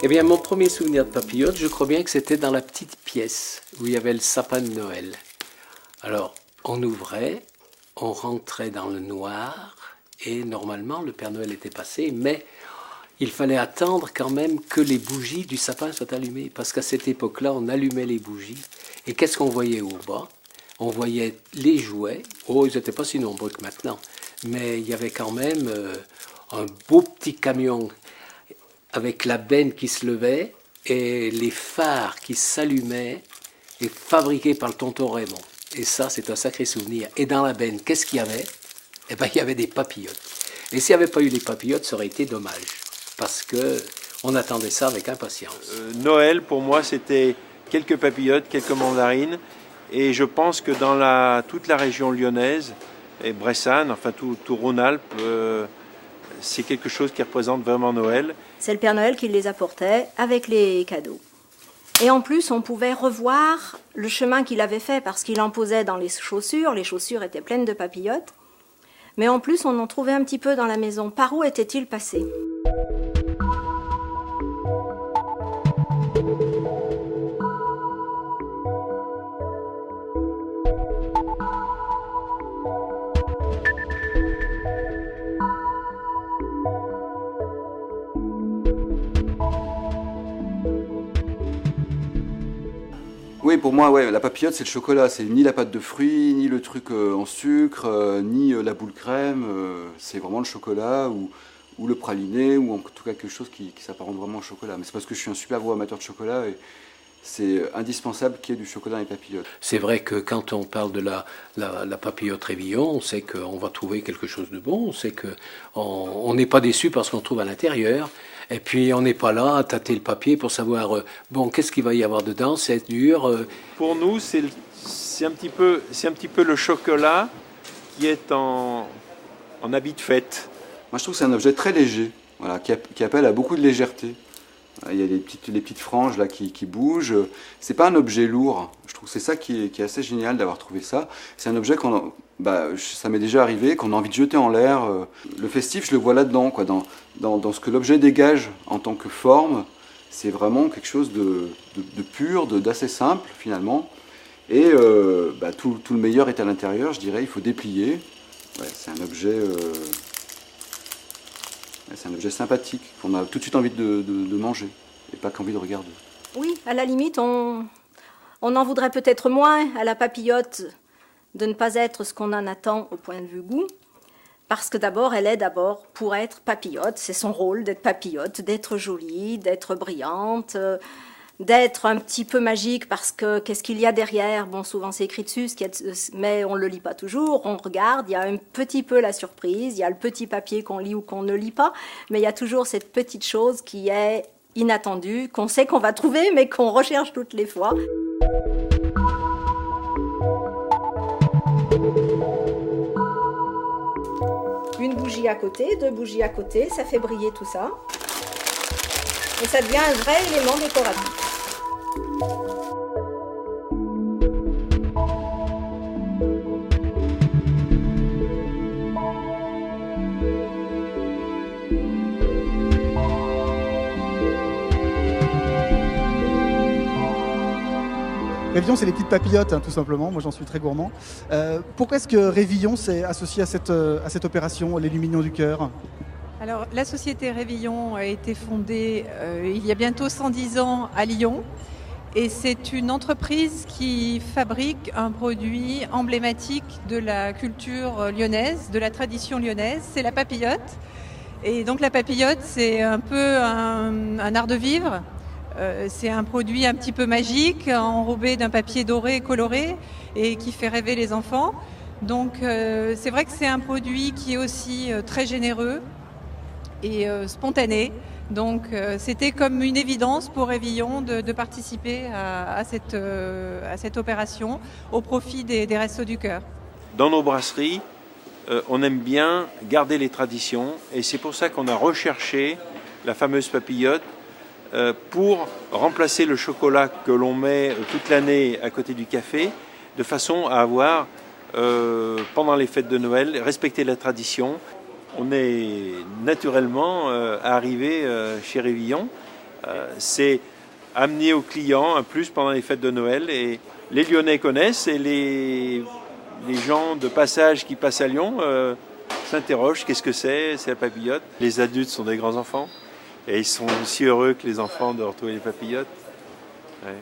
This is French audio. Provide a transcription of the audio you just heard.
Eh bien, mon premier souvenir de papillote, je crois bien que c'était dans la petite pièce où il y avait le sapin de Noël. Alors, on ouvrait, on rentrait dans le noir et normalement le Père Noël était passé, mais il fallait attendre quand même que les bougies du sapin soient allumées parce qu'à cette époque-là, on allumait les bougies et qu'est-ce qu'on voyait au bas? On voyait les jouets. Oh, ils n'étaient pas si nombreux que maintenant, mais il y avait quand même un beau petit camion avec la benne qui se levait et les phares qui s'allumaient et fabriqués par le tonton Raymond. Et ça, c'est un sacré souvenir. Et dans la benne, qu'est-ce qu'il y avait? Eh bien, il y avait des papillotes. Et s'il n'y avait pas eu les papillotes, ça aurait été dommage. Parce qu'on attendait ça avec impatience. Noël, pour moi, c'était quelques papillotes, quelques mandarines. Et je pense que dans toute la région lyonnaise, et Bressane, enfin tout Rhône-Alpes, c'est quelque chose qui représente vraiment Noël. C'est le Père Noël qui les apportait avec les cadeaux. Et en plus, on pouvait revoir le chemin qu'il avait fait parce qu'il en posait dans les chaussures étaient pleines de papillotes. Mais en plus, on en trouvait un petit peu dans la maison. Par où était-il passé ? Oui, pour moi, ouais, la papillote, c'est le chocolat. C'est ni la pâte de fruits, ni le truc en sucre, ni la boule crème. C'est vraiment le chocolat ou le praliné, ou en tout cas quelque chose qui s'apparente vraiment au chocolat. Mais c'est parce que je suis un super gros amateur de chocolat et c'est indispensable qu'il y ait du chocolat dans les papillotes. C'est vrai que quand on parle de la papillote Révillon, on sait qu'on va trouver quelque chose de bon, on sait qu'on n'est pas déçu parce qu'on trouve à l'intérieur. Et puis on n'est pas là à tâter le papier pour savoir, bon, qu'est-ce qu'il va y avoir dedans, c'est dur. Pour nous, c'est un petit peu le chocolat qui est en habit de fête. Moi, je trouve que c'est un objet très léger, voilà, qui appelle à beaucoup de légèreté. Il y a les petites franges là qui bougent. C'est pas un objet lourd. Je trouve que c'est ça qui est assez génial d'avoir trouvé ça. C'est un objet ça m'est déjà arrivé, qu'on a envie de jeter en l'air. Le festif, je le vois là-dedans, quoi, dans ce que l'objet dégage en tant que forme. C'est vraiment quelque chose de pur, d'assez simple finalement. Et tout le meilleur est à l'intérieur, je dirais. Il faut déplier. Ouais, c'est un objet. C'est un objet sympathique, qu'on a tout de suite envie de manger, et pas qu'envie de regarder. Oui, à la limite, on en voudrait peut-être moins à la papillote de ne pas être ce qu'on en attend au point de vue goût, parce que d'abord, elle est d'abord pour être papillote, c'est son rôle d'être papillote, d'être jolie, d'être brillante, d'être un petit peu magique parce que qu'est-ce qu'il y a derrière? Bon, souvent c'est écrit dessus, mais on ne le lit pas toujours, on regarde, il y a un petit peu la surprise, il y a le petit papier qu'on lit ou qu'on ne lit pas, mais il y a toujours cette petite chose qui est inattendue, qu'on sait qu'on va trouver, mais qu'on recherche toutes les fois. Une bougie à côté, 2 bougies à côté, ça fait briller tout ça. Et ça devient un vrai élément décoratif. Révillon, c'est les petites papillotes, hein, tout simplement. Moi, j'en suis très gourmand. Pourquoi est-ce que Révillon s'est associé à cette opération, l'Illumination du cœur ? Alors, la société Révillon a été fondée il y a bientôt 110 ans à Lyon. Et c'est une entreprise qui fabrique un produit emblématique de la culture lyonnaise, de la tradition lyonnaise. C'est la papillote. Et donc, la papillote, c'est un peu un art de vivre. C'est un produit un petit peu magique, enrobé d'un papier doré coloré et qui fait rêver les enfants. Donc c'est vrai que c'est un produit qui est aussi très généreux et spontané. Donc c'était comme une évidence pour Révillon de participer à cette opération au profit des Restos du Cœur. Dans nos brasseries, on aime bien garder les traditions et c'est pour ça qu'on a recherché la fameuse papillote pour remplacer le chocolat que l'on met toute l'année à côté du café, de façon à avoir, pendant les fêtes de Noël, respecté la tradition. On est naturellement arrivé chez Révillon C'est amener aux clients un plus pendant les fêtes de Noël. Et les Lyonnais connaissent et les gens de passage qui passent à Lyon s'interrogent, qu'est-ce que c'est la papillote? Les adultes sont des grands enfants et ils sont aussi heureux que les enfants de retrouver les papillotes. Ouais.